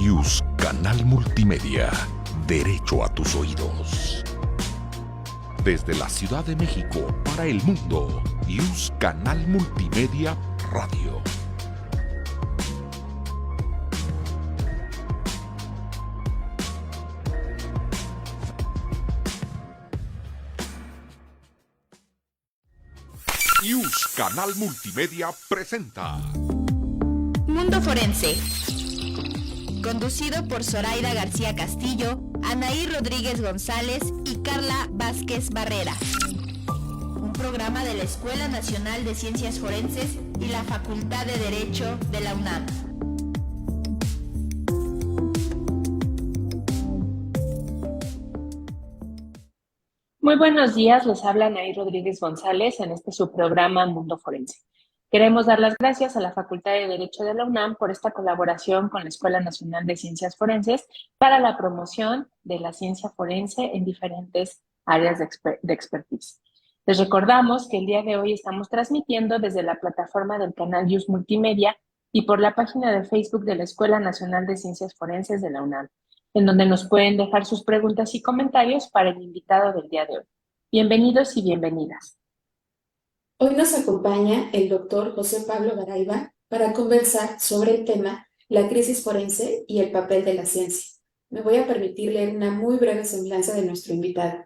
IUS Canal Multimedia. Derecho a tus oídos. Desde la Ciudad de México para el mundo, IUS Canal Multimedia Radio. IUS Canal Multimedia presenta Mundo Forense, conducido por Zoraida García Castillo, Anaí Rodríguez González y Carla Vázquez Barrera. Un programa de la Escuela Nacional de Ciencias Forenses y la Facultad de Derecho de la UNAM. Muy buenos días, les habla Anaí Rodríguez González en este subprograma Mundo Forense. Queremos dar las gracias a la Facultad de Derecho de la UNAM por esta colaboración con la Escuela Nacional de Ciencias Forenses para la promoción de la ciencia forense en diferentes áreas de expertise. Les recordamos que el día de hoy estamos transmitiendo desde la plataforma del canal IUS Multimedia y por la página de Facebook de la Escuela Nacional de Ciencias Forenses de la UNAM, en donde nos pueden dejar sus preguntas y comentarios para el invitado del día de hoy. Bienvenidos y bienvenidas. Hoy nos acompaña el doctor José Pablo Garayba para conversar sobre el tema la crisis forense y el papel de la ciencia. Me voy a permitir leer una muy breve semblanza de nuestro invitado.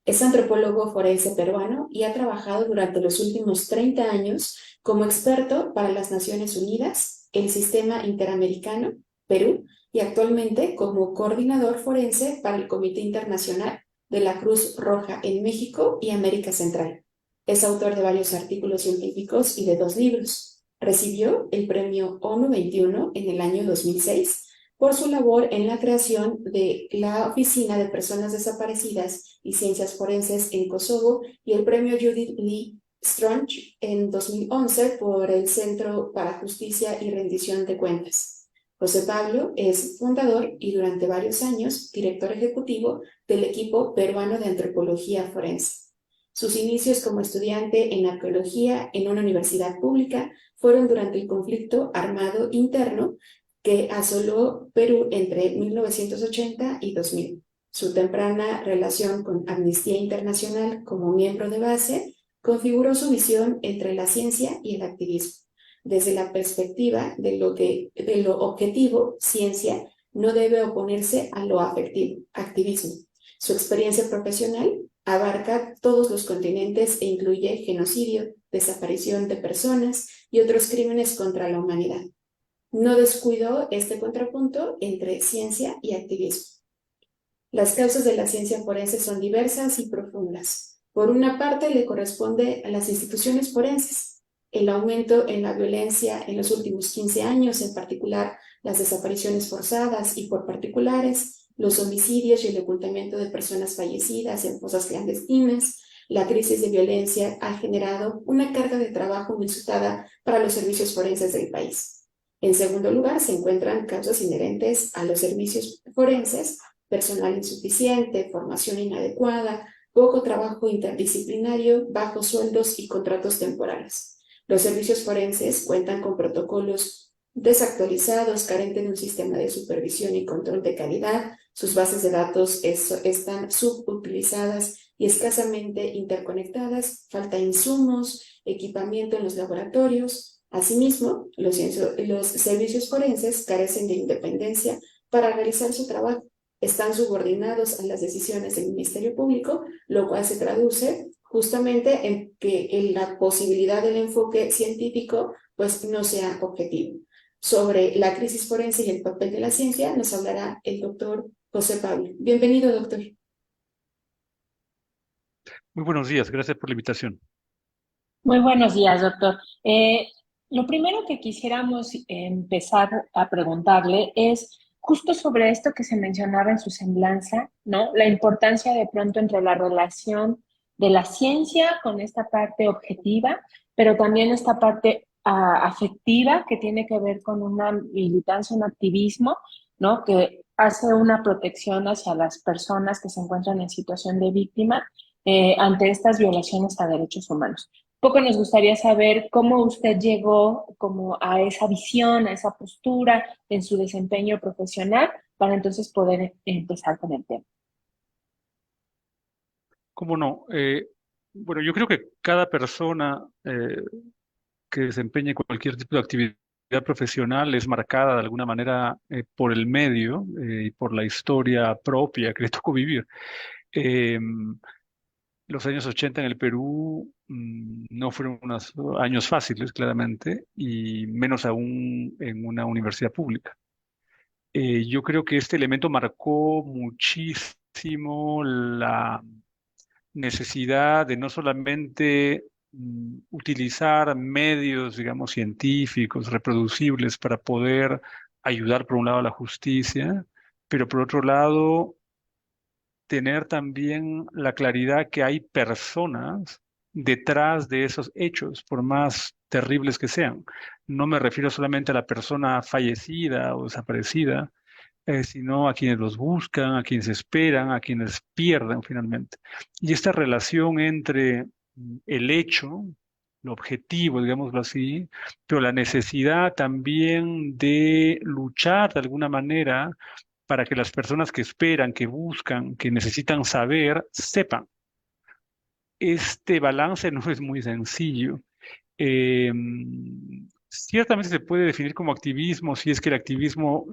Es antropólogo forense peruano y ha trabajado durante los últimos 30 años como experto para las Naciones Unidas, el Sistema Interamericano, Perú, y actualmente como coordinador forense para el Comité Internacional de la Cruz Roja en México y América Central. Es autor de varios artículos científicos y de 2 libros. Recibió el premio ONU 21 en el año 2006 por su labor en la creación de la Oficina de Personas Desaparecidas y Ciencias Forenses en Kosovo y el premio Judith Lee Strunch en 2011 por el Centro para Justicia y Rendición de Cuentas. José Pablo es fundador y durante varios años director ejecutivo del equipo peruano de antropología forense. Sus inicios como estudiante en arqueología en una universidad pública fueron durante el conflicto armado interno que asoló Perú entre 1980 y 2000. Su temprana relación con Amnistía Internacional como miembro de base configuró su visión entre la ciencia y el activismo. Desde la perspectiva de lo objetivo, ciencia no debe oponerse a lo afectivo, activismo. Su experiencia profesional abarca todos los continentes e incluye genocidio, desaparición de personas y otros crímenes contra la humanidad. No descuidó este contrapunto entre ciencia y activismo. Las causas de la ciencia forense son diversas y profundas. Por una parte, le corresponde a las instituciones forenses. El aumento en la violencia en los últimos 15 años, en particular las desapariciones forzadas y por particulares, los homicidios y el ocultamiento de personas fallecidas en fosas clandestinas, la crisis de violencia ha generado una carga de trabajo inusitada para los servicios forenses del país. En segundo lugar, se encuentran causas inherentes a los servicios forenses, personal insuficiente, formación inadecuada, poco trabajo interdisciplinario, bajos sueldos y contratos temporales. Los servicios forenses cuentan con protocolos desactualizados, carentes de un sistema de supervisión y control de calidad, sus bases de datos están subutilizadas y escasamente interconectadas, falta insumos, equipamiento en los laboratorios. Asimismo, los servicios forenses carecen de independencia para realizar su trabajo. Están subordinados a las decisiones del Ministerio Público, lo cual se traduce justamente en que la posibilidad del enfoque científico pues no sea objetivo. Sobre la crisis forense y el papel de la ciencia nos hablará el doctor José Pablo. Bienvenido, doctor. Muy buenos días, gracias por la invitación. Muy buenos días, doctor. Lo primero que quisiéramos empezar a preguntarle es justo sobre esto que se mencionaba en su semblanza, ¿no? La importancia de pronto entre la relación de la ciencia con esta parte objetiva, pero también esta parte afectiva que tiene que ver con una militancia, un activismo, ¿no? Que hace una protección hacia las personas que se encuentran en situación de víctima ante estas violaciones a derechos humanos. poco nos gustaría saber cómo usted llegó como a esa visión, a esa postura en su desempeño profesional para entonces poder empezar con el tema. ¿Cómo no? Bueno, yo creo que cada persona que desempeñe cualquier tipo de actividad profesional es marcada de alguna manera por el medio y por la historia propia que le tocó vivir. Eh, los años 80 en el Perú no fueron unos años fáciles, claramente, y menos aún en una universidad pública. Yo creo que este elemento marcó muchísimo la necesidad de no solamente utilizar medios, digamos, científicos, reproducibles para poder ayudar, por un lado, a la justicia, pero por otro lado, tener también la claridad que hay personas detrás de esos hechos, por más terribles que sean. No me refiero solamente a la persona fallecida o desaparecida, sino a quienes los buscan, a quienes esperan, a quienes pierden finalmente. Y esta relación entre el hecho, lo objetivo, digámoslo así, pero la necesidad también de luchar de alguna manera para que las personas que esperan, que buscan, que necesitan saber, sepan. Este balance no es muy sencillo. Eh, Ciertamente se puede definir como activismo si es que el activismo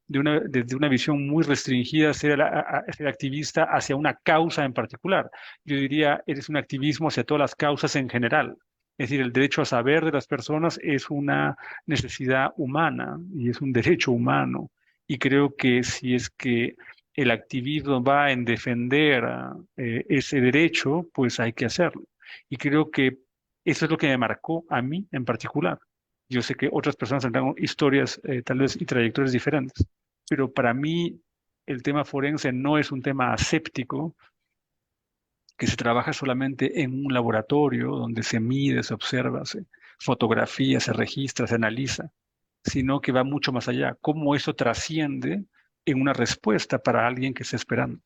desde una visión muy restringida ser activista hacia una causa en particular. Yo diría, eres un activismo hacia todas las causas en general. Es decir, el derecho a saber de las personas es una necesidad humana y es un derecho humano. Y creo que si es que el activismo va en defender ese derecho, pues hay que hacerlo. Y creo que eso es lo que me marcó a mí en particular. Yo sé que otras personas tendrán historias tal vez y trayectorias diferentes, pero para mí el tema forense no es un tema aséptico que se trabaja solamente en un laboratorio donde se mide, se observa, se fotografía, se registra, se analiza, sino que va mucho más allá. Cómo eso trasciende en una respuesta para alguien que está esperando.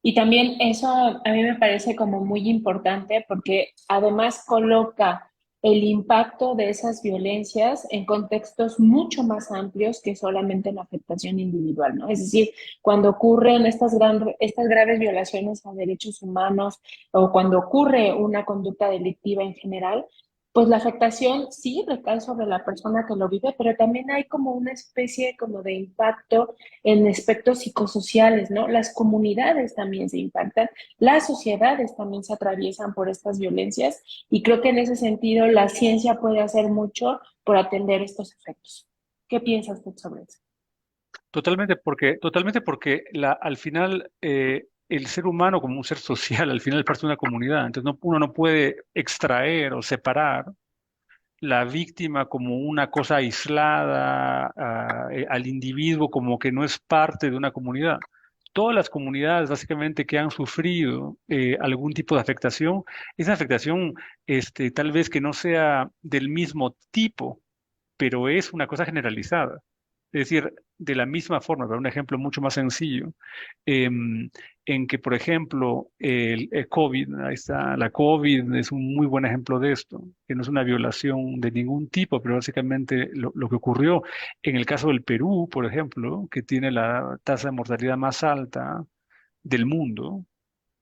Y también eso a mí me parece como muy importante porque además coloca el impacto de esas violencias en contextos mucho más amplios que solamente la afectación individual, ¿no? Es decir, cuando ocurren estas graves violaciones a derechos humanos o cuando ocurre una conducta delictiva en general, pues la afectación sí recae sobre la persona que lo vive, pero también hay como una especie como de impacto en aspectos psicosociales, ¿no? Las comunidades también se impactan, las sociedades también se atraviesan por estas violencias y creo que en ese sentido la ciencia puede hacer mucho por atender estos efectos. ¿Qué piensa usted sobre eso? Totalmente porque al final el ser humano como un ser social, al final es parte de una comunidad. Entonces uno no puede extraer o separar la víctima como una cosa aislada, al individuo como que no es parte de una comunidad. Todas las comunidades básicamente que han sufrido algún tipo de afectación, esa afectación tal vez que no sea del mismo tipo, pero es una cosa generalizada. Es decir, de la misma forma, para un ejemplo mucho más sencillo, em, en que, por ejemplo, el COVID, ahí está, la COVID es un muy buen ejemplo de esto, que no es una violación de ningún tipo, pero básicamente lo que ocurrió en el caso del Perú, por ejemplo, que tiene la tasa de mortalidad más alta del mundo,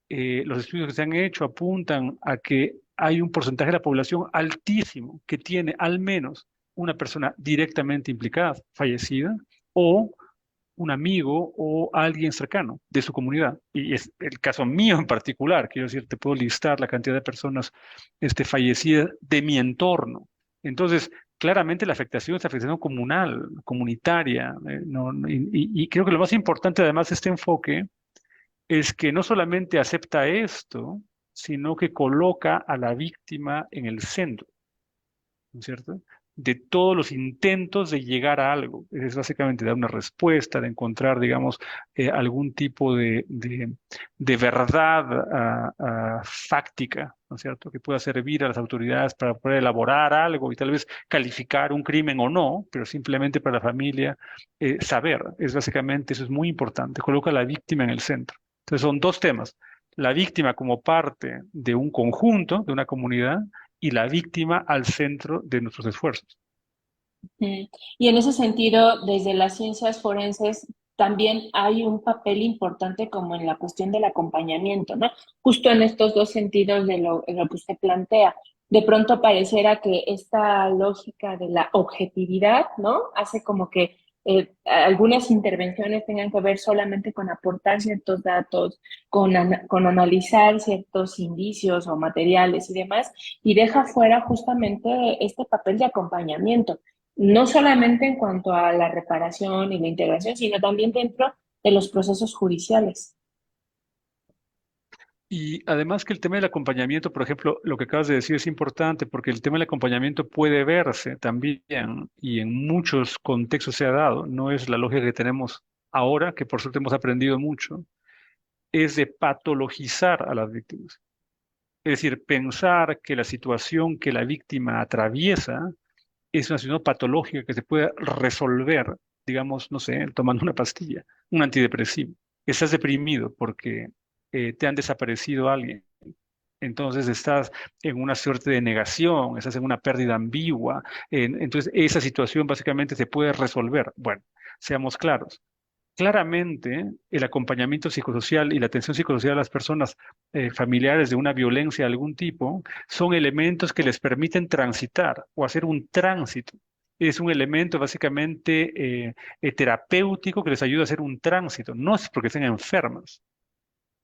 los estudios que se han hecho apuntan a que hay un porcentaje de la población altísimo que tiene al menos una persona directamente implicada, fallecida, o un amigo o alguien cercano de su comunidad. Y es el caso mío en particular, quiero decir, te puedo listar la cantidad de personas fallecidas de mi entorno. Entonces, claramente la afectación es afectación comunal, comunitaria, y creo que lo más importante además de este enfoque es que no solamente acepta esto, sino que coloca a la víctima en el centro, ¿no es cierto? De todos los intentos de llegar a algo. Es básicamente dar una respuesta, de encontrar, digamos, algún tipo de verdad fáctica, ¿no es cierto? Que pueda servir a las autoridades para poder elaborar algo y tal vez calificar un crimen o no, pero simplemente para la familia saber. Es básicamente, eso es muy importante. Coloca a la víctima en el centro. Entonces son dos temas. la víctima como parte de un conjunto, de una comunidad, y la víctima al centro de nuestros esfuerzos. Y en ese sentido, desde las ciencias forenses también hay un papel importante como en la cuestión del acompañamiento, ¿no? Justo en estos dos sentidos de lo que usted plantea. De pronto pareciera que esta lógica de la objetividad, ¿no? Hace como que algunas intervenciones tengan que ver solamente con aportar ciertos datos, con analizar ciertos indicios o materiales y demás, y deja fuera justamente este papel de acompañamiento no solamente en cuanto a la reparación y la integración, sino también dentro de los procesos judiciales. Y además que el tema del acompañamiento, por ejemplo, lo que acabas de decir es importante porque el tema del acompañamiento puede verse también y en muchos contextos se ha dado, no es la lógica que tenemos ahora, que por suerte hemos aprendido mucho, es de patologizar a las víctimas. Es decir, pensar que la situación que la víctima atraviesa es una situación patológica que se puede resolver, digamos, no sé, tomando una pastilla, un antidepresivo. Estás deprimido porque te han desaparecido alguien. Entonces estás en una suerte de negación, estás en una pérdida ambigua. Entonces esa situación básicamente se puede resolver. Bueno, seamos claros. Claramente, el acompañamiento psicosocial y la atención psicosocial a las personas familiares de una violencia de algún tipo son elementos que les permiten transitar o hacer un tránsito. Es un elemento básicamente terapéutico que les ayuda a hacer un tránsito. No es porque estén enfermas,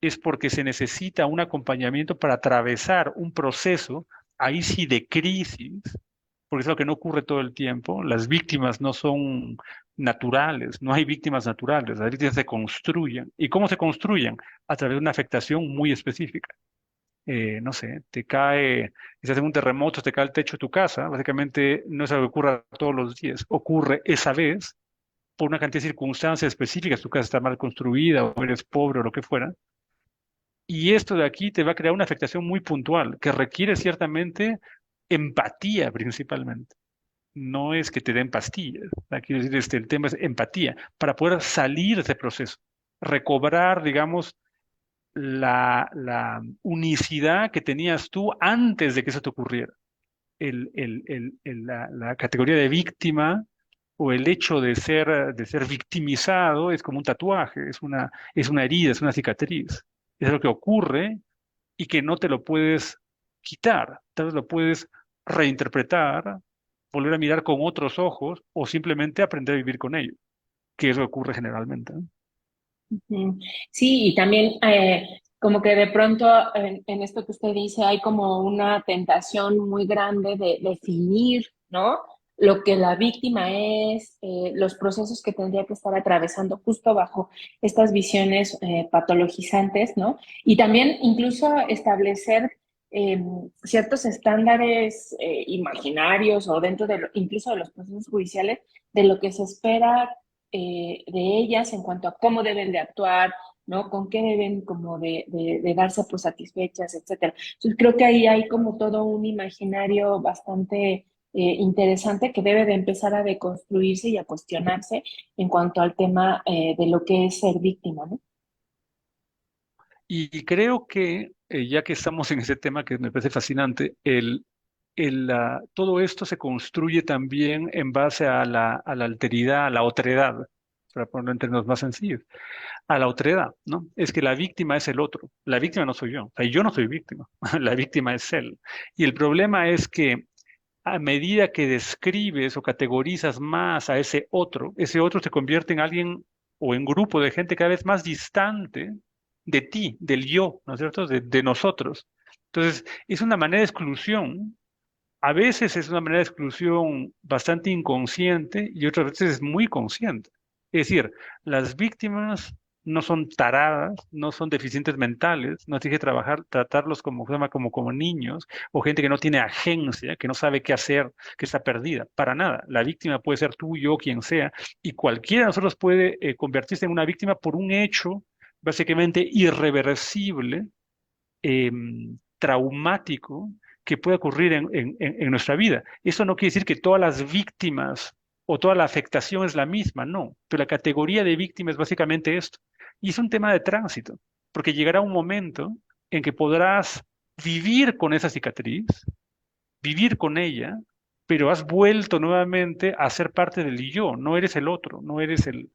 es porque se necesita un acompañamiento para atravesar un proceso, ahí sí de crisis, porque es lo que no ocurre todo el tiempo. Las víctimas no son naturales, no hay víctimas naturales, las víctimas se construyen. ¿Y cómo se construyen? A través de una afectación muy específica. No sé, te cae, si hace un terremoto, te cae el techo de tu casa, básicamente no es algo que ocurra todos los días, ocurre esa vez por una cantidad de circunstancias específicas, tu casa está mal construida o eres pobre o lo que fuera, y esto de aquí te va a crear una afectación muy puntual que requiere ciertamente empatía principalmente. No es que te den pastillas. Quiero decir, el tema es empatía para poder salir de ese proceso, recobrar, digamos, la unicidad que tenías tú antes de que eso te ocurriera. La categoría de víctima o el hecho de ser victimizado es como un tatuaje, es una herida, es una cicatriz. Es lo que ocurre y que no te lo puedes quitar, tal vez lo puedes reinterpretar, volver a mirar con otros ojos o simplemente aprender a vivir con ello, que es lo que ocurre generalmente, ¿no? Ujú. Sí, y también como que de pronto en esto que usted dice hay como una tentación muy grande de definir, ¿no? Lo que la víctima es, los procesos que tendría que estar atravesando justo bajo estas visiones patologizantes, ¿no? Y también incluso establecer eh, ciertos estándares imaginarios o dentro de incluso de los procesos judiciales de lo que se espera de ellas en cuanto a cómo deben de actuar, ¿no? Con qué deben como de darse por satisfechas, etcétera. Entonces creo que ahí hay como todo un imaginario bastante interesante que debe de empezar a deconstruirse y a cuestionarse en cuanto al tema de lo que es ser víctima, ¿no? Y creo que, ya que estamos en ese tema que me parece fascinante, todo esto se construye también en base a la alteridad, a la otredad, para ponerlo en términos más sencillos, a la otredad, ¿no? Es que la víctima es el otro, la víctima no soy yo, o sea, yo no soy víctima, la víctima es él. Y el problema es que a medida que describes o categorizas más a ese otro se convierte en alguien o en grupo de gente cada vez más distante de ti, del yo, ¿no es cierto? De nosotros. Entonces, es una manera de exclusión. A veces es una manera de exclusión bastante inconsciente y otras veces es muy consciente. Es decir, las víctimas no son taradas, no son deficientes mentales, no tiene que trabajar, tratarlos como, se llama, como niños o gente que no tiene agencia, que no sabe qué hacer, que está perdida. Para nada. La víctima puede ser tú, yo, quien sea, y cualquiera de nosotros puede convertirse en una víctima por un hecho básicamente irreversible, traumático que puede ocurrir en nuestra vida. Eso no quiere decir que todas las víctimas o toda la afectación es la misma, no, pero la categoría de víctima es básicamente esto. Y es un tema de tránsito, porque llegará un momento en que podrás vivir con esa cicatriz, vivir con ella, pero has vuelto nuevamente a ser parte del yo, no eres el otro, no eres el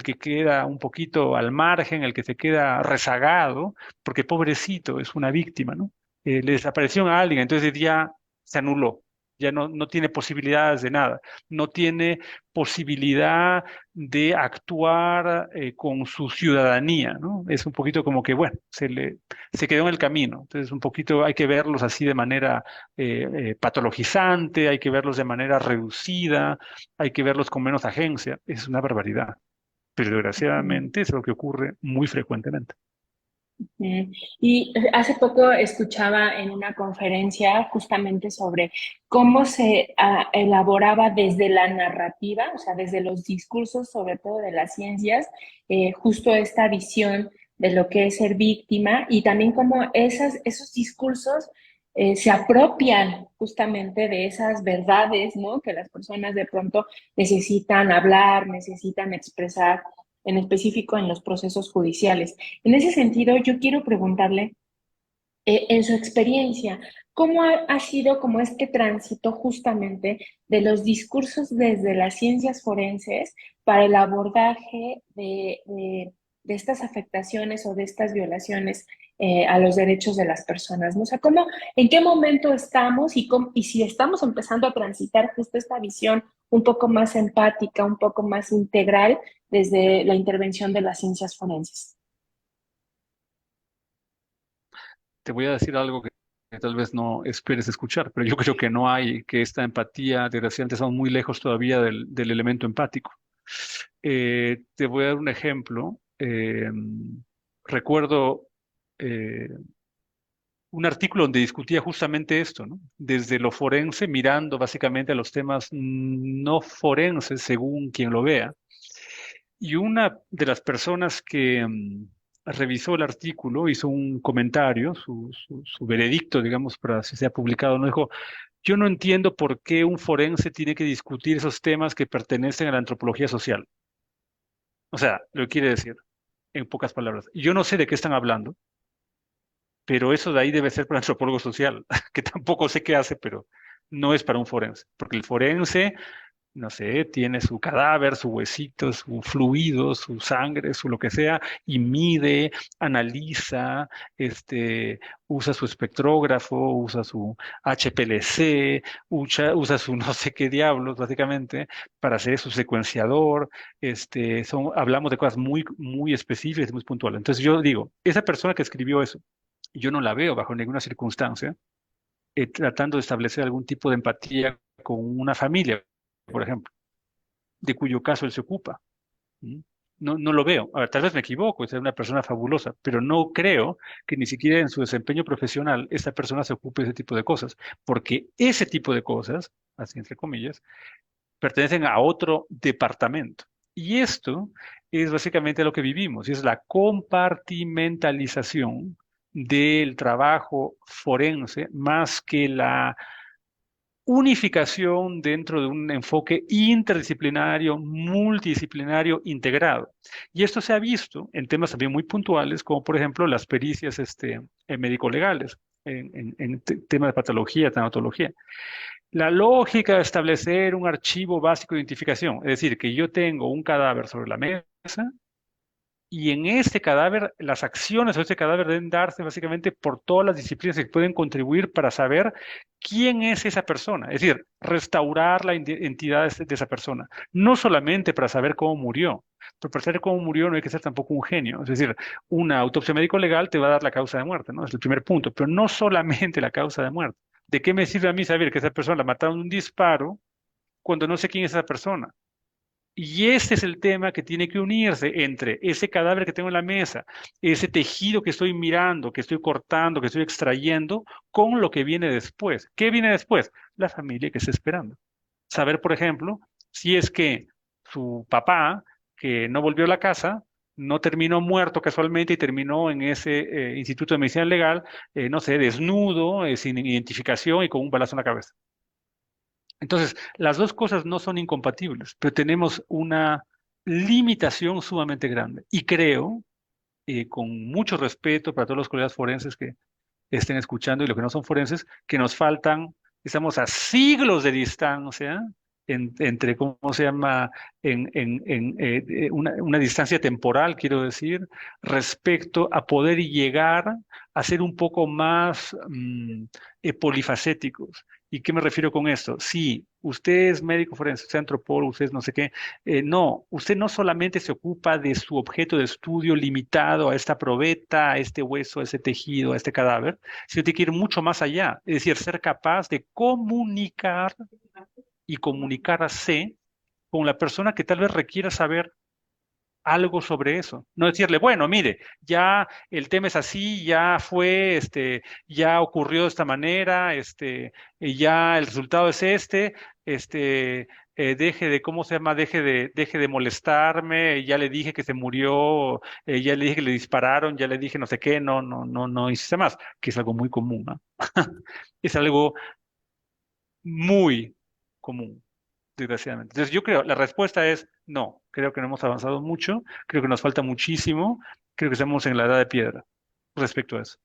que queda un poquito al margen, el que se queda rezagado, porque pobrecito es una víctima, ¿no? Le desapareció a alguien, entonces ya se anuló, ya no tiene posibilidades de nada, no tiene posibilidad de actuar con su ciudadanía, ¿no? Es un poquito como que, bueno, se quedó en el camino, entonces un poquito hay que verlos así de manera patologizante, hay que verlos de manera reducida, hay que verlos con menos agencia, es una barbaridad, pero desgraciadamente es lo que ocurre muy frecuentemente. Y hace poco escuchaba en una conferencia justamente sobre cómo se elaboraba desde la narrativa, o sea, desde los discursos, sobre todo de las ciencias, justo esta visión de lo que es ser víctima y también cómo esos discursos se apropian justamente de esas verdades, ¿no? Que las personas de pronto necesitan hablar, necesitan expresar, en específico en los procesos judiciales. En ese sentido, yo quiero preguntarle, en su experiencia, ¿cómo ha sido como este tránsito justamente de los discursos desde las ciencias forenses para el abordaje de estas afectaciones o de estas violaciones a los derechos de las personas, ¿no? O sea, en qué momento estamos y si estamos empezando a transitar justo esta visión un poco más empática, un poco más integral desde la intervención de las ciencias forenses. Te voy a decir algo que tal vez no esperes escuchar, pero yo creo que no hay, que esta empatía, desgraciadamente, estamos muy lejos todavía del elemento empático. Te voy a dar un ejemplo. Recuerdo un artículo donde discutía justamente esto, ¿no? Desde lo forense, mirando básicamente a los temas no forenses según quien lo vea. Y una de las personas que revisó el artículo hizo un comentario, su veredicto, digamos, para si se ha publicado, no dijo, yo no entiendo por qué un forense tiene que discutir esos temas que pertenecen a la antropología social. O sea, lo que quiere decir, en pocas palabras, yo no sé de qué están hablando, pero eso de ahí debe ser para un antropólogo social, que tampoco sé qué hace, pero no es para un forense, porque el forense, no sé, tiene su cadáver, su huesito, su fluido, su sangre, su lo que sea, y mide, analiza, usa su espectrógrafo, usa su HPLC, usa su no sé qué diablos, básicamente, para hacer su secuenciador. Hablamos de cosas muy, muy específicas y muy puntuales. Entonces yo digo, esa persona que escribió eso, yo no la veo bajo ninguna circunstancia tratando de establecer algún tipo de empatía con una familia, por ejemplo, de cuyo caso él se ocupa. ¿Mm? No lo veo. A ver, tal vez me equivoco, es una persona fabulosa, pero no creo que ni siquiera en su desempeño profesional esta persona se ocupe de ese tipo de cosas, porque ese tipo de cosas, así entre comillas, pertenecen a otro departamento. Y esto es básicamente lo que vivimos, y es la compartimentalización del trabajo forense más que la unificación dentro de un enfoque interdisciplinario, multidisciplinario, integrado. Y esto se ha visto en temas también muy puntuales, como por ejemplo las pericias médico-legales, en temas de patología, tanatología. La lógica de establecer un archivo básico de identificación, es decir, que yo tengo un cadáver sobre la mesa y en este cadáver, las acciones de este cadáver deben darse básicamente por todas las disciplinas que pueden contribuir para saber quién es esa persona, es decir, restaurar la identidad de esa persona, no solamente para saber cómo murió, pero para saber cómo murió no hay que ser tampoco un genio, es decir, una autopsia médico-legal te va a dar la causa de muerte, ¿no? Es el primer punto, pero no solamente la causa de muerte. ¿De qué me sirve a mí saber que esa persona la mataron de un disparo cuando no sé quién es esa persona? Y este es el tema que tiene que unirse entre ese cadáver que tengo en la mesa, ese tejido que estoy mirando, que estoy cortando, que estoy extrayendo, con lo que viene después. ¿Qué viene después? La familia que está esperando. Saber, por ejemplo, si es que su papá, que no volvió a la casa, no terminó muerto casualmente y terminó en ese Instituto de Medicina Legal, no sé, desnudo, sin identificación y con un balazo en la cabeza. Entonces, las dos cosas no son incompatibles, pero tenemos una limitación sumamente grande. Y creo, con mucho respeto para todos los colegas forenses que estén escuchando y los que no son forenses, que nos faltan, estamos a siglos de distancia entre, ¿cómo se llama?, una distancia temporal, quiero decir, respecto a poder llegar a ser un poco más polifacéticos. ¿Y qué me refiero con esto? Sí, usted es médico forense, usted es antropólogo, usted es no sé qué. No, usted no solamente se ocupa de su objeto de estudio limitado a esta probeta, a este hueso, a este tejido, a este cadáver, sino tiene que ir mucho más allá. Es decir, ser capaz de comunicar y comunicarse con la persona que tal vez requiera saber algo sobre eso. No decirle, bueno, mire, ya el tema es así, ya fue, ya ocurrió de esta manera, ya el resultado es deje de, ¿cómo se llama? Deje de molestarme, ya le dije que se murió, ya le dije que le dispararon, ya le dije no sé qué, no hice más, que es algo muy común, ¿no? Es algo muy común, desgraciadamente. Entonces yo creo, la respuesta es no, creo que no hemos avanzado mucho, creo que nos falta muchísimo, creo que estamos en la edad de piedra respecto a eso.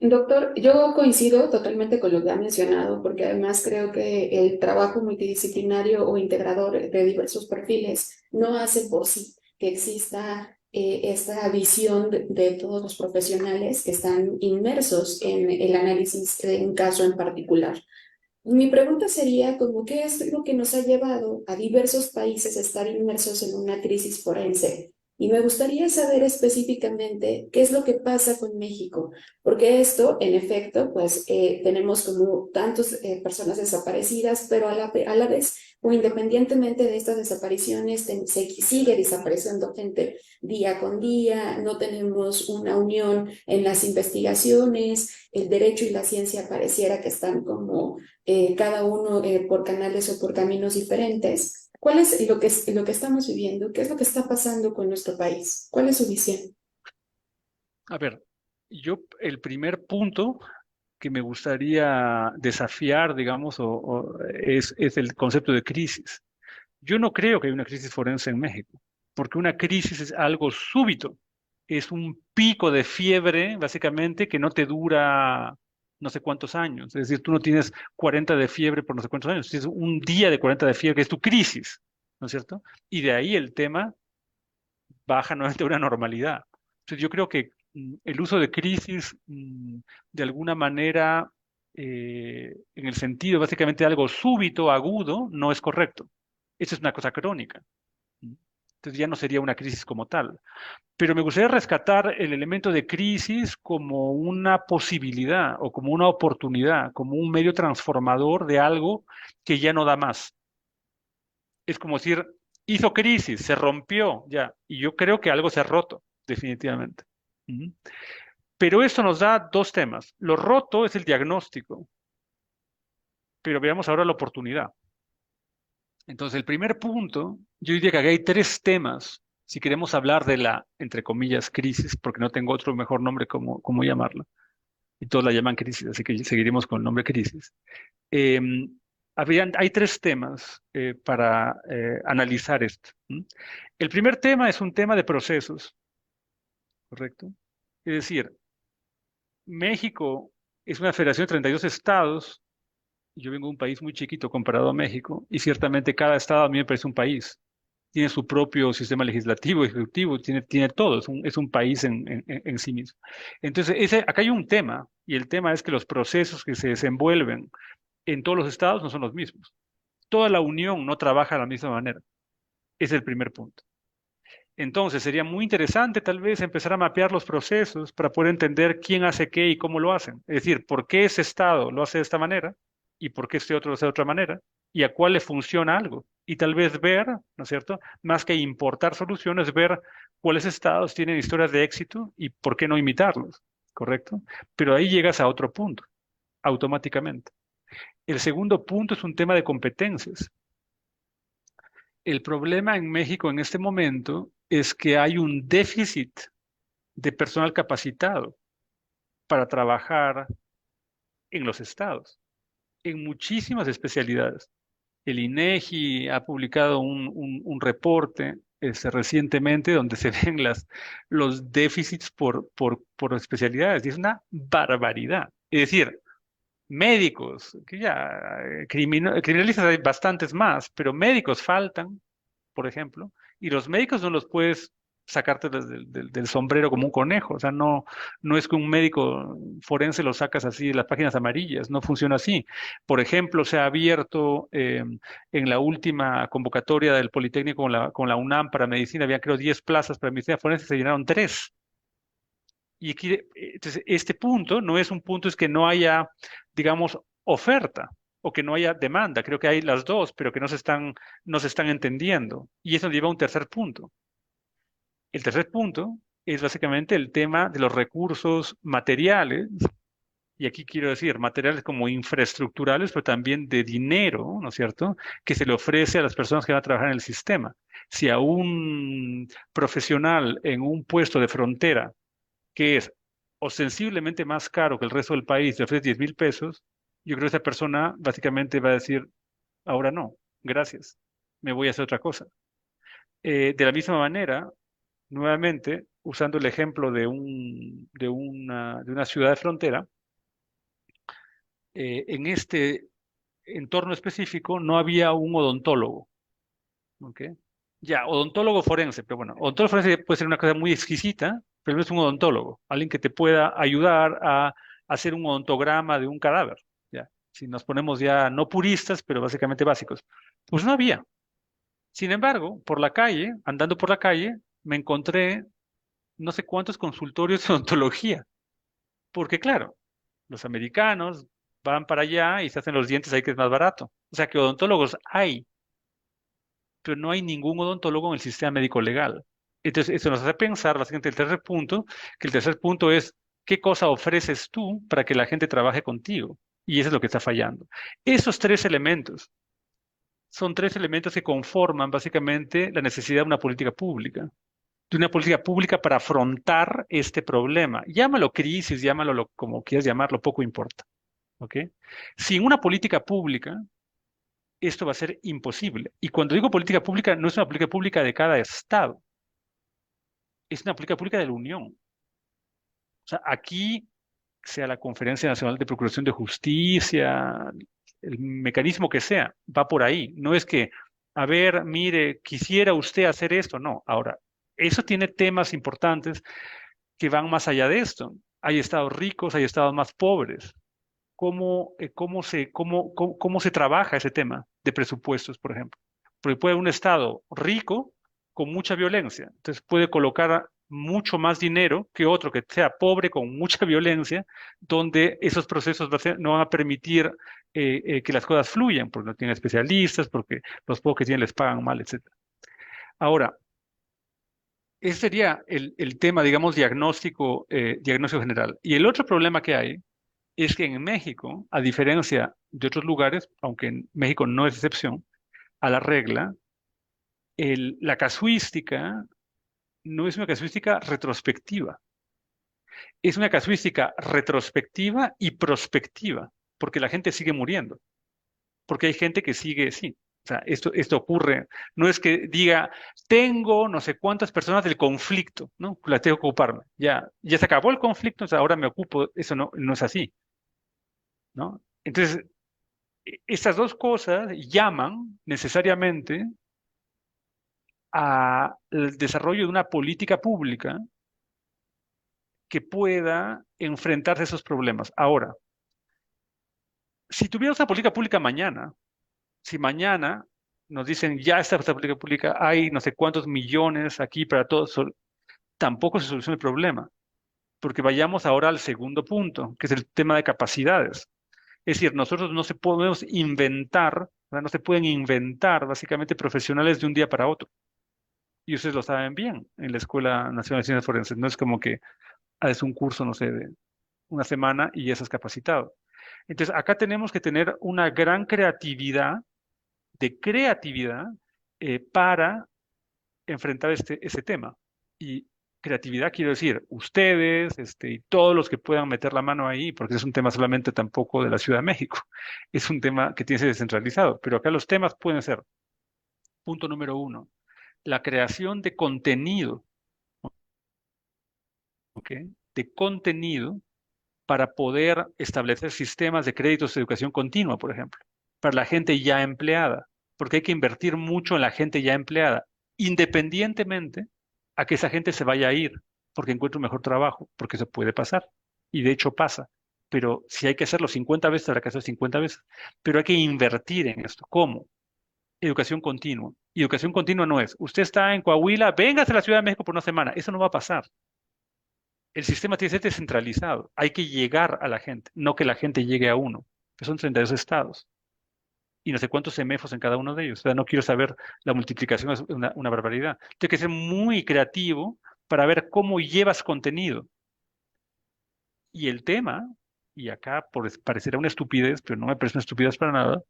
Doctor, yo coincido totalmente con lo que ha mencionado, porque además creo que el trabajo multidisciplinario o integrador de diversos perfiles no hace por sí que exista esta visión de todos los profesionales que están inmersos en el análisis de un caso en particular. Mi pregunta sería como qué es lo que nos ha llevado a diversos países a estar inmersos en una crisis forense. Y me gustaría saber específicamente qué es lo que pasa con México, porque esto, en efecto, pues tenemos como tantas personas desaparecidas, pero a la vez, o independientemente de estas desapariciones, se sigue desapareciendo gente día con día, no tenemos una unión en las investigaciones, el derecho y la ciencia pareciera que están como cada uno por canales o por caminos diferentes. ¿Cuál es lo que estamos viviendo? ¿Qué es lo que está pasando con nuestro país? ¿Cuál es su visión? A ver, el primer punto que me gustaría desafiar, digamos, es el concepto de crisis. Yo no creo que haya una crisis forense en México, porque una crisis es algo súbito, es un pico de fiebre, básicamente, que no te dura no sé cuántos años. Es decir, tú no tienes 40 de fiebre por no sé cuántos años, tienes un día de 40 de fiebre, que es tu crisis, ¿no es cierto? Y de ahí el tema baja nuevamente a una normalidad. Entonces, yo creo que el uso de crisis, de alguna manera, en el sentido básicamente de algo súbito, agudo, no es correcto. Eso es una cosa crónica. Entonces ya no sería una crisis como tal. Pero me gustaría rescatar el elemento de crisis como una posibilidad o como una oportunidad, como un medio transformador de algo que ya no da más. Es como decir, hizo crisis, se rompió ya, y yo creo que algo se ha roto, definitivamente. Ujú. Pero eso nos da dos temas. Lo roto es el diagnóstico, pero veamos ahora la oportunidad. Entonces, el primer punto, yo diría que aquí hay tres temas, si queremos hablar de la, entre comillas, crisis, porque no tengo otro mejor nombre como llamarla, y todos la llaman crisis, así que seguiremos con el nombre crisis. Eh, hay tres temas para analizar esto. ¿M? El primer tema es un tema de procesos, ¿correcto? Es decir, México es una federación de 32 estados. Yo vengo de un país muy chiquito comparado a México, y ciertamente cada estado a mí me parece un país. Tiene su propio sistema legislativo, ejecutivo, tiene todo, es un país en sí mismo. Entonces, acá hay un tema, y el tema es que los procesos que se desenvuelven en todos los estados no son los mismos. Toda la unión no trabaja de la misma manera. Ese es el primer punto. Entonces, sería muy interesante tal vez empezar a mapear los procesos para poder entender quién hace qué y cómo lo hacen. Es decir, por qué ese estado lo hace de esta manera y por qué este otro lo hace de otra manera y a cuál le funciona algo. Y tal vez ver, ¿no es cierto? Más que importar soluciones, ver cuáles estados tienen historias de éxito y por qué no imitarlos, ¿correcto? Pero ahí llegas a otro punto, automáticamente. El segundo punto es un tema de competencias. El problema en México en este momento es que hay un déficit de personal capacitado para trabajar en los estados, en muchísimas especialidades. El INEGI ha publicado un reporte recientemente, donde se ven los déficits por especialidades, y es una barbaridad. Es decir, médicos, que ya criminalistas hay bastantes más, pero médicos faltan, por ejemplo, y los médicos no los puedes sacarte del sombrero como un conejo. O sea, no es que un médico forense lo sacas así de las páginas amarillas, no funciona así. Por ejemplo, se ha abierto en la última convocatoria del Politécnico con la UNAM para medicina, había creo 10 plazas para medicina forense, se llenaron 3. Y aquí, entonces, este punto no es un punto, es que no haya, digamos, oferta o que no haya demanda. Creo que hay las dos, pero que no se están entendiendo. Y eso nos lleva a un tercer punto. El tercer punto es básicamente el tema de los recursos materiales, y aquí quiero decir materiales como infraestructurales, pero también de dinero, ¿no es cierto?, que se le ofrece a las personas que van a trabajar en el sistema. Si a un profesional en un puesto de frontera, que es ostensiblemente más caro que el resto del país, le ofrece 10.000 pesos, yo creo que esa persona básicamente va a decir, ahora no, gracias, me voy a hacer otra cosa. De la misma manera, nuevamente, usando el ejemplo de una ciudad de frontera, en este entorno específico no había un odontólogo, ¿ok? Ya, odontólogo forense, pero bueno, odontólogo forense puede ser una cosa muy exquisita, pero no es un odontólogo, alguien que te pueda ayudar a hacer un odontograma de un cadáver, ya. Si nos ponemos ya no puristas, pero básicamente básicos, pues no había. Sin embargo, por la calle, andando por la calle, me encontré no sé cuántos consultorios de odontología, porque claro, los americanos van para allá y se hacen los dientes ahí que es más barato. O sea que odontólogos hay, pero no hay ningún odontólogo en el sistema médico legal. Entonces, eso nos hace pensar básicamente el tercer punto, que el tercer punto es qué cosa ofreces tú para que la gente trabaje contigo. Y eso es lo que está fallando. Esos 3 elementos son 3 elementos que conforman básicamente la necesidad de una política pública, de una política pública para afrontar este problema. Llámalo crisis, llámalo como quieras llamarlo, poco importa. ¿Ok? Sin una política pública, esto va a ser imposible. Y cuando digo política pública, no es una política pública de cada estado, es una política pública de la Unión. O sea, aquí, sea la Conferencia Nacional de Procuración de Justicia, el mecanismo que sea, va por ahí. No es que, a ver, mire, quisiera usted hacer esto. No, ahora, eso tiene temas importantes que van más allá de esto. Hay estados ricos, hay estados más pobres. ¿Cómo se trabaja ese tema de presupuestos, por ejemplo? Porque puede haber un estado rico con mucha violencia, entonces puede colocar mucho más dinero que otro que sea pobre con mucha violencia, donde esos procesos no van a permitir que las cosas fluyan, porque no tienen especialistas, porque los pocos que tienen les pagan mal, etcétera. Ahora, ese sería el tema, digamos, diagnóstico general. Y el otro problema que hay es que en México, a diferencia de otros lugares, aunque en México no es excepción a la regla, la casuística no es una casuística retrospectiva, es una casuística retrospectiva y prospectiva, porque la gente sigue muriendo, porque hay gente que sigue, sí. O sea, esto ocurre, no es que diga, tengo no sé cuántas personas del conflicto, ¿no? Las tengo que ocuparme. Ya se acabó el conflicto, o sea, ahora me ocupo, eso no es así, ¿no? Entonces, estas dos cosas llaman necesariamente al desarrollo de una política pública que pueda enfrentarse a esos problemas. Ahora, si tuviéramos una política pública mañana, si mañana nos dicen ya está esta política pública, hay no sé cuántos millones aquí para todos, tampoco se soluciona el problema, porque vayamos ahora al segundo punto, que es el tema de capacidades. Es decir, nosotros no se podemos inventar, ¿verdad? No se pueden inventar básicamente profesionales de un día para otro. Y ustedes lo saben bien en la Escuela Nacional de Ciencias Forenses. No es como que haces un curso, no sé, de una semana y ya estás capacitado. Entonces, acá tenemos que tener una gran creatividad para enfrentar ese tema. Y creatividad quiero decir, ustedes y todos los que puedan meter la mano ahí, porque es un tema solamente tampoco de la Ciudad de México, es un tema que tiene que ser descentralizado, pero acá los temas pueden ser, punto número 1, la creación de contenido, ¿ok? De contenido para poder establecer sistemas de créditos de educación continua, por ejemplo, para la gente ya empleada, porque hay que invertir mucho en la gente ya empleada, independientemente a que esa gente se vaya a ir porque encuentre un mejor trabajo, porque eso puede pasar, y de hecho pasa. Pero si hay que hacerlo 50 veces, habrá que hacerlo 50 veces. Pero hay que invertir en esto. ¿Cómo? Educación continua. Y educación continua no es, usted está en Coahuila, véngase a la Ciudad de México por una semana. Eso no va a pasar. El sistema tiene que ser descentralizado. Hay que llegar a la gente, no que la gente llegue a uno, que son 32 estados y no sé cuántos semefos en cada uno de ellos. O sea, no quiero saber, la multiplicación es una barbaridad. Tiene que ser muy creativo para ver cómo llevas contenido. Y el tema, y acá parecerá una estupidez, pero no me parece una estupidez para nada,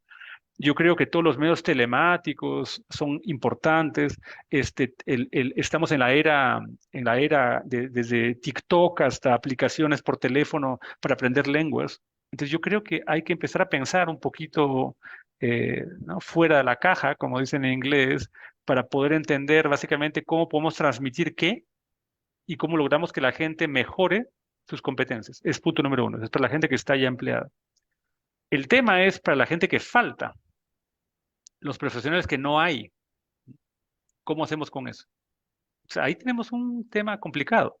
yo creo que todos los medios telemáticos son importantes. Estamos en la era desde TikTok hasta aplicaciones por teléfono para aprender lenguas. Entonces yo creo que hay que empezar a pensar un poquito ¿no? Fuera de la caja, como dicen en inglés, para poder entender básicamente cómo podemos transmitir qué y cómo logramos que la gente mejore sus competencias. Es punto número uno. Es para la gente que está ya empleada. El tema es para la gente que falta, los profesionales que no hay. ¿Cómo hacemos con eso? O sea, ahí tenemos un tema complicado,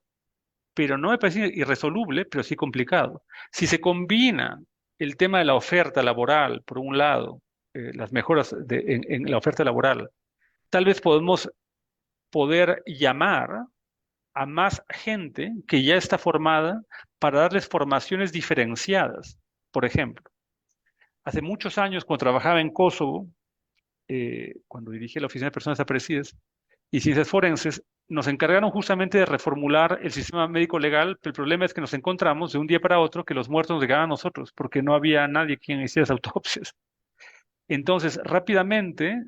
pero no me parece irresoluble, pero sí complicado. Si se combina el tema de la oferta laboral, por un lado, las mejoras en la oferta laboral, tal vez podemos poder llamar a más gente que ya está formada para darles formaciones diferenciadas. Por ejemplo, hace muchos años, cuando trabajaba en Kosovo, cuando dirigí la Oficina de Personas Desaparecidas y Ciencias Forenses, nos encargaron justamente de reformular el sistema médico legal. Pero el problema es que nos encontramos de un día para otro que los muertos nos llegaban a nosotros, porque no había nadie quien hiciera las autopsias. Entonces, rápidamente,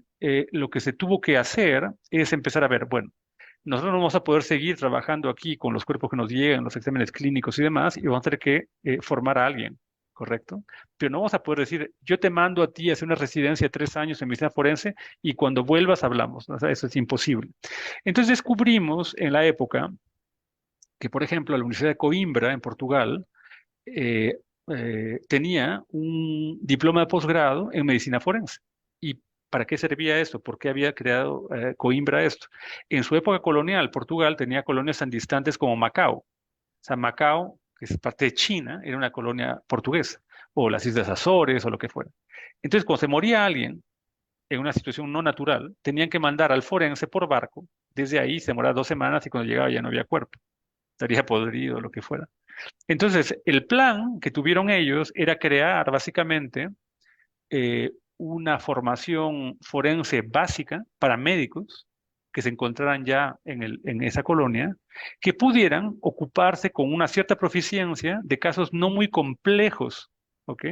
lo que se tuvo que hacer es empezar a ver, bueno, nosotros no vamos a poder seguir trabajando aquí con los cuerpos que nos llegan, los exámenes clínicos y demás, y vamos a tener que formar a alguien, ¿correcto? Pero no vamos a poder decir, yo te mando a ti a hacer una residencia de 3 años en medicina forense y cuando vuelvas hablamos, ¿no? O sea, eso es imposible. Entonces descubrimos en la época que, por ejemplo, la Universidad de Coimbra, en Portugal, eh, tenía un diploma de posgrado en medicina forense. ¿Y para qué servía esto? ¿Por qué había creado Coimbra esto? En su época colonial, Portugal tenía colonias tan distantes como Macao. O sea, Macao, que es parte de China, era una colonia portuguesa, o las Islas Azores, o lo que fuera. Entonces, cuando se moría alguien en una situación no natural, tenían que mandar al forense por barco. Desde ahí se demoraba 2 semanas y cuando llegaba ya no había cuerpo. Estaría podrido, lo que fuera. Entonces, el plan que tuvieron ellos era crear básicamente una formación forense básica para médicos que se encontraran ya en esa colonia, que pudieran ocuparse con una cierta proficiencia de casos no muy complejos. ¿Ok?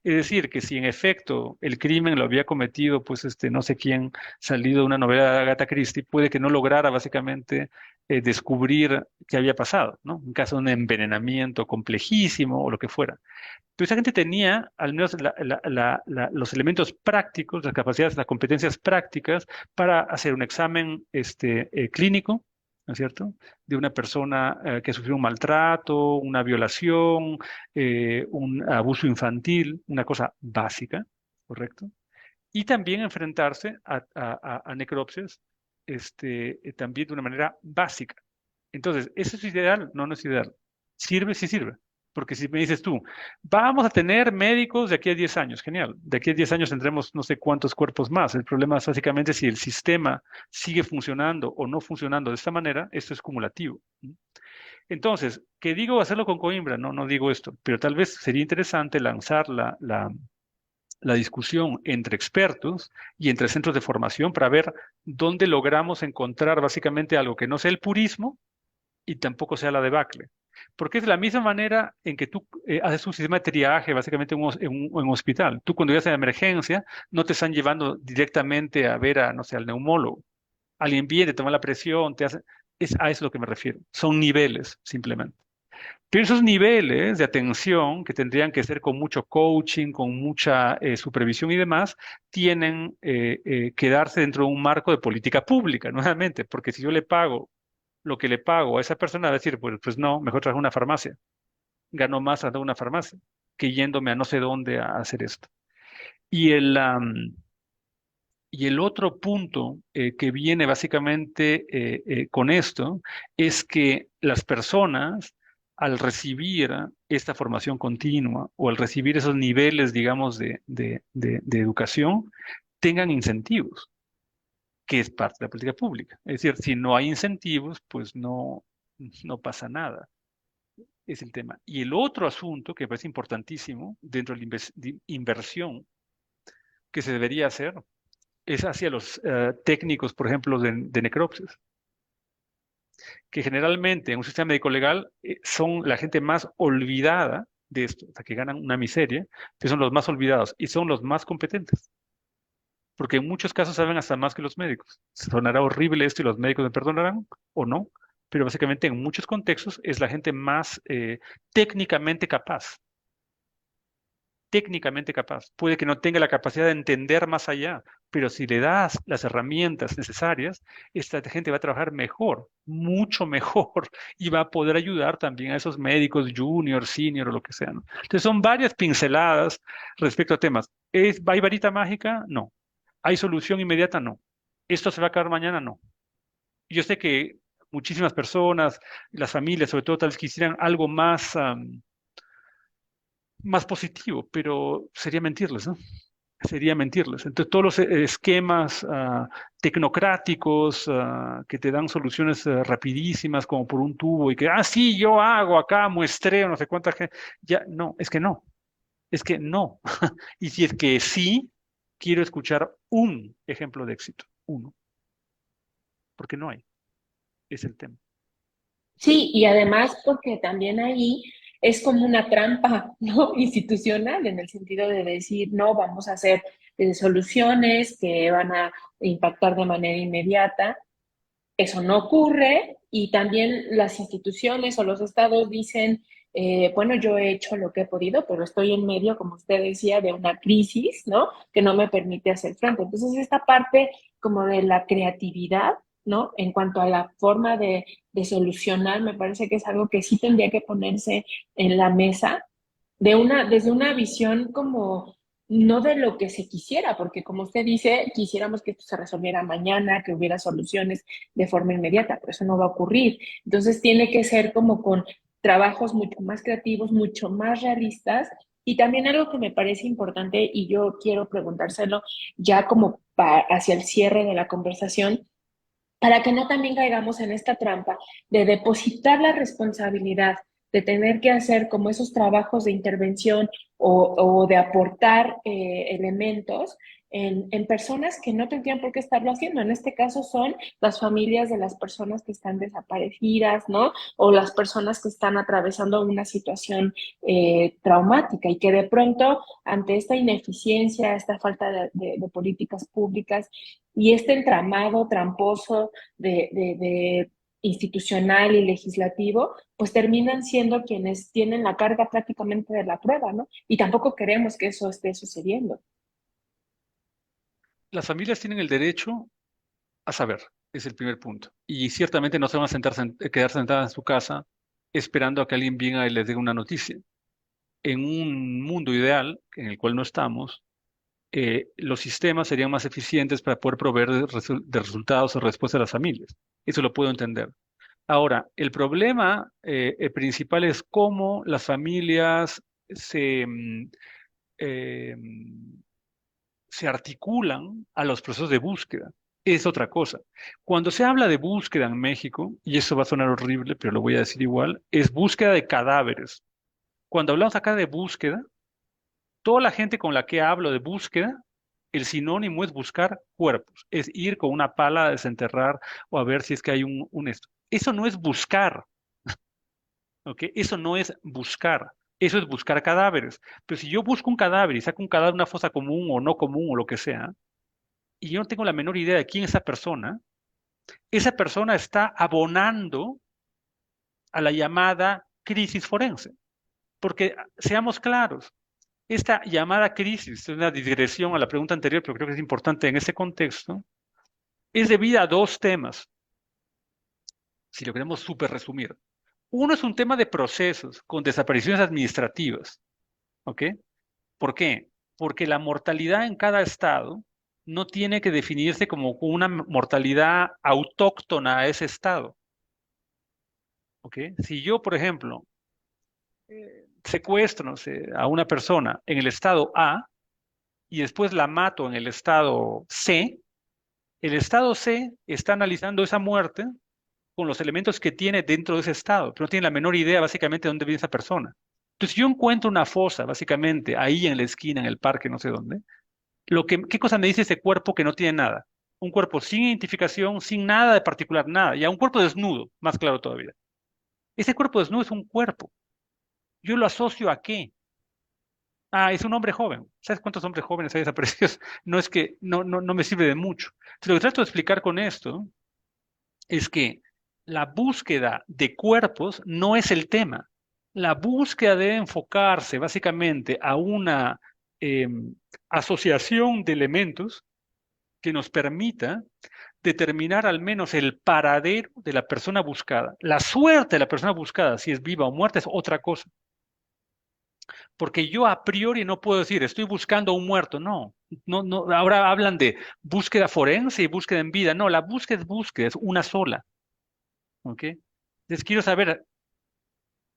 Es decir, que si en efecto el crimen lo había cometido, pues no sé quién, salido de una novela de Agatha Christie, puede que no lograra básicamente descubrir qué había pasado, ¿no? En caso de un envenenamiento complejísimo o lo que fuera. Pero esa gente tenía al menos los elementos prácticos, las capacidades, las competencias prácticas para hacer un examen clínico, ¿no es cierto? De una persona que sufrió un maltrato, una violación, un abuso infantil, una cosa básica, ¿correcto? Y también enfrentarse a necropsias también de una manera básica. Entonces, ¿eso es ideal? No, no es ideal. ¿Sirve? Sí sirve. Porque si me dices tú, vamos a tener médicos de aquí a 10 años, genial. De aquí a 10 años tendremos no sé cuántos cuerpos más. El problema es básicamente si el sistema sigue funcionando o no funcionando de esta manera, esto es cumulativo. Entonces, ¿qué digo hacerlo con Coimbra? No, no digo esto, pero tal vez sería interesante lanzar la discusión entre expertos y entre centros de formación para ver dónde logramos encontrar básicamente algo que no sea el purismo y tampoco sea la debacle. Porque es de la misma manera en que tú haces un sistema de triaje, básicamente en un hospital. Tú cuando llegas a la emergencia, no te están llevando directamente a ver no sé, al neumólogo. Alguien viene, te toma la presión, a eso es lo que me refiero. Son niveles, simplemente. Pero esos niveles de atención que tendrían que ser con mucho coaching, con mucha supervisión y demás, tienen que darse dentro de un marco de política pública, nuevamente, porque si yo le pago lo que le pago a esa persona, va a decir, pues no, mejor trabajo en una farmacia, gano más trabajando en una farmacia que yéndome a no sé dónde a hacer esto. Y el otro punto que viene básicamente con esto es que las personas, al recibir esta formación continua o al recibir esos niveles, digamos, de educación, tengan incentivos, que es parte de la política pública. Es decir, si no hay incentivos, pues no pasa nada. Es el tema. Y el otro asunto que me parece importantísimo dentro de la inversión que se debería hacer es hacia los técnicos, por ejemplo, de necropsias, que generalmente en un sistema médico legal son la gente más olvidada de esto, o sea, que ganan una miseria, que son los más olvidados y son los más competentes, porque en muchos casos saben hasta más que los médicos. Sonará horrible esto y los médicos me perdonarán o no, pero básicamente en muchos contextos es la gente más técnicamente capaz. Técnicamente capaz. Puede que no tenga la capacidad de entender más allá, pero si le das las herramientas necesarias, esta gente va a trabajar mejor, mucho mejor, y va a poder ayudar también a esos médicos junior, senior o lo que sea, ¿no? Entonces son varias pinceladas respecto a temas. ¿Hay varita mágica? No. ¿Hay solución inmediata? No. ¿Esto se va a acabar mañana? No. Yo sé que muchísimas personas, las familias sobre todo, tal vez quisieran algo más positivo, pero sería mentirles, ¿no? Sería mentirles. Entonces, todos los esquemas tecnocráticos que te dan soluciones rapidísimas, como por un tubo, y que, sí, yo hago acá, muestreo, no sé cuánta gente, ya, no, es que no. Y si es que sí, quiero escuchar un ejemplo de éxito, uno, porque no hay, es el tema. Sí, y además porque también ahí es como una trampa, ¿no? Institucional, en el sentido de decir, no, vamos a hacer soluciones que van a impactar de manera inmediata. Eso no ocurre y también las instituciones o los estados dicen, bueno, yo he hecho lo que he podido, pero estoy en medio, como usted decía, de una crisis, ¿no? Que no me permite hacer frente. Entonces, esta parte como de la creatividad, ¿no? En cuanto a la forma de solucionar, me parece que es algo que sí tendría que ponerse en la mesa desde una visión como no de lo que se quisiera, porque como usted dice, quisiéramos que esto se resolviera mañana, que hubiera soluciones de forma inmediata, pero eso no va a ocurrir. Entonces tiene que ser como con trabajos mucho más creativos, mucho más realistas. Y también algo que me parece importante y yo quiero preguntárselo ya como hacia el cierre de la conversación, para que no también caigamos en esta trampa de depositar la responsabilidad de tener que hacer como esos trabajos de intervención o de aportar elementos en personas que no tendrían por qué estarlo haciendo. En este caso son las familias de las personas que están desaparecidas, ¿no? O las personas que están atravesando una situación traumática y que de pronto ante esta ineficiencia, esta falta de políticas públicas y este entramado tramposo de institucional y legislativo, pues terminan siendo quienes tienen la carga prácticamente de la prueba, ¿no? Y tampoco queremos que eso esté sucediendo. Las familias tienen el derecho a saber, es el primer punto. Y ciertamente no se van a quedar sentadas en su casa esperando a que alguien venga y les dé una noticia. En un mundo ideal, en el cual no estamos, los sistemas serían más eficientes para poder proveer de resultados o respuestas a las familias. Eso lo puedo entender. Ahora, el problema principal es cómo las familias eh, se articulan a los procesos de búsqueda. Es otra cosa. Cuando se habla de búsqueda en México, y eso va a sonar horrible, pero lo voy a decir igual, es búsqueda de cadáveres. Cuando hablamos acá de búsqueda, toda la gente con la que hablo de búsqueda, el sinónimo es buscar cuerpos, es ir con una pala a desenterrar o a ver si es que hay un esto. Eso no es buscar, ¿ok? Eso no es buscar. Eso es buscar cadáveres. Pero si yo busco un cadáver y saco un cadáver de una fosa común o no común o lo que sea, y yo no tengo la menor idea de quién es esa persona está abonando a la llamada crisis forense. Porque, seamos claros, esta llamada crisis, es una digresión a la pregunta anterior, pero creo que es importante en ese contexto, es debida a dos temas, si lo queremos súper resumir. Uno es un tema de procesos con desapariciones administrativas, ¿ok? ¿Por qué? Porque la mortalidad en cada estado no tiene que definirse como una mortalidad autóctona a ese estado, ¿ok? Si yo, por ejemplo, secuestro, no sé, a una persona en el estado A y después la mato en el estado C, el estado C está analizando esa muerte con los elementos que tiene dentro de ese estado, pero no tiene la menor idea básicamente de dónde vive esa persona. Entonces, si yo encuentro una fosa, básicamente, ahí en la esquina, en el parque, no sé dónde, ¿qué cosa me dice ese cuerpo que no tiene nada? Un cuerpo sin identificación, sin nada de particular, nada. Ya un cuerpo desnudo, más claro todavía. Ese cuerpo desnudo es un cuerpo. ¿Yo lo asocio a qué? Ah, es un hombre joven. ¿Sabes cuántos hombres jóvenes hay desaparecidos? No es que no me sirve de mucho. Entonces, lo que trato de explicar con esto es que la búsqueda de cuerpos no es el tema. La búsqueda debe enfocarse básicamente a una asociación de elementos que nos permita determinar al menos el paradero de la persona buscada. La suerte de la persona buscada, si es viva o muerta, es otra cosa. Porque yo a priori no puedo decir, estoy buscando a un muerto. No. Ahora hablan de búsqueda forense y búsqueda en vida. No, la búsqueda es una sola. ¿Ok? Entonces quiero saber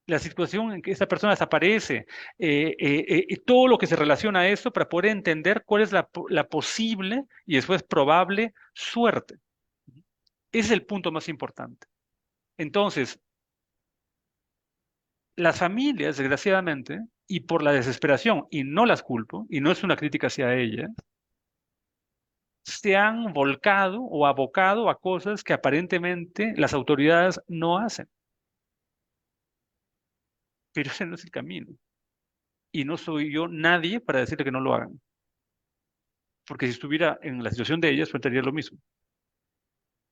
la situación en que esa persona desaparece, todo lo que se relaciona a esto para poder entender cuál es la posible y después probable suerte. Ese es el punto más importante. Entonces, las familias, desgraciadamente, y por la desesperación, y no las culpo, y no es una crítica hacia ellas, se han volcado o abocado a cosas que aparentemente las autoridades no hacen. Pero ese no es el camino. Y no soy yo nadie para decirle que no lo hagan. Porque si estuviera en la situación de ellas, pues tendría lo mismo.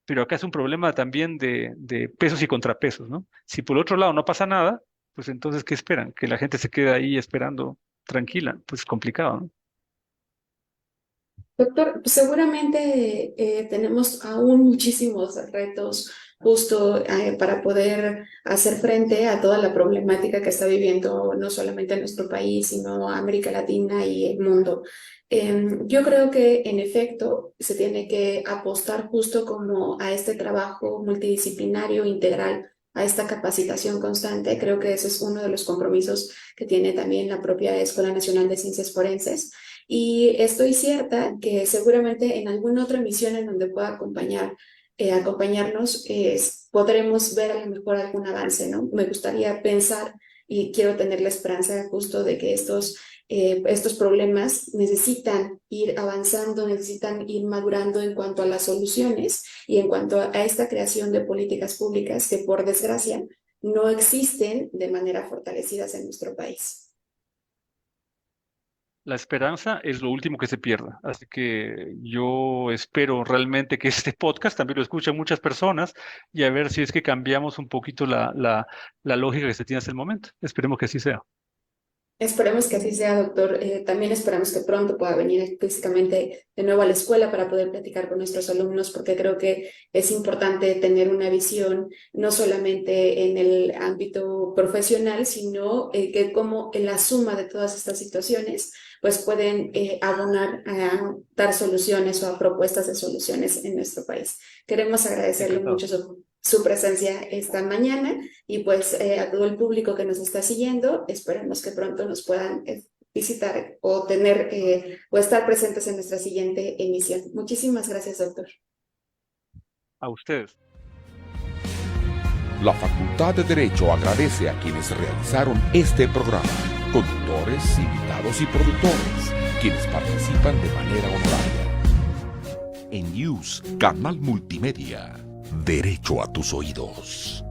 Pero acá es un problema también de pesos y contrapesos, ¿no? Si por el otro lado no pasa nada, pues entonces, ¿qué esperan? Que la gente se quede ahí esperando tranquila. Pues es complicado, ¿no? Doctor, seguramente tenemos aún muchísimos retos justo para poder hacer frente a toda la problemática que está viviendo no solamente nuestro país, sino América Latina y el mundo. Yo creo que en efecto se tiene que apostar justo como a este trabajo multidisciplinario integral, a esta capacitación constante. Creo que ese es uno de los compromisos que tiene también la propia Escuela Nacional de Ciencias Forenses. Y estoy cierta que seguramente en alguna otra misión en donde pueda acompañarnos, podremos ver a lo mejor algún avance, ¿no? Me gustaría pensar y quiero tener la esperanza justo de que estos problemas necesitan ir avanzando, necesitan ir madurando en cuanto a las soluciones y en cuanto a esta creación de políticas públicas que, por desgracia, no existen de manera fortalecidas en nuestro país. La esperanza es lo último que se pierda. Así que yo espero realmente que este podcast también lo escuchen muchas personas y a ver si es que cambiamos un poquito la lógica que se tiene hasta el momento. Esperemos que así sea. Esperemos que así sea, doctor. También esperamos que pronto pueda venir físicamente de nuevo a la escuela para poder platicar con nuestros alumnos, porque creo que es importante tener una visión no solamente en el ámbito profesional, sino que como en la suma de todas estas situaciones, pues pueden abonar a dar soluciones o a propuestas de soluciones en nuestro país. Queremos agradecerle mucho su presencia esta mañana y pues a todo el público que nos está siguiendo, esperemos que pronto nos puedan visitar o tener o estar presentes en nuestra siguiente emisión. Muchísimas gracias, doctor. A ustedes. La Facultad de Derecho agradece a quienes realizaron este programa, conductores, invitados y productores, quienes participan de manera honoraria. En News, Canal Multimedia. Derecho a tus oídos.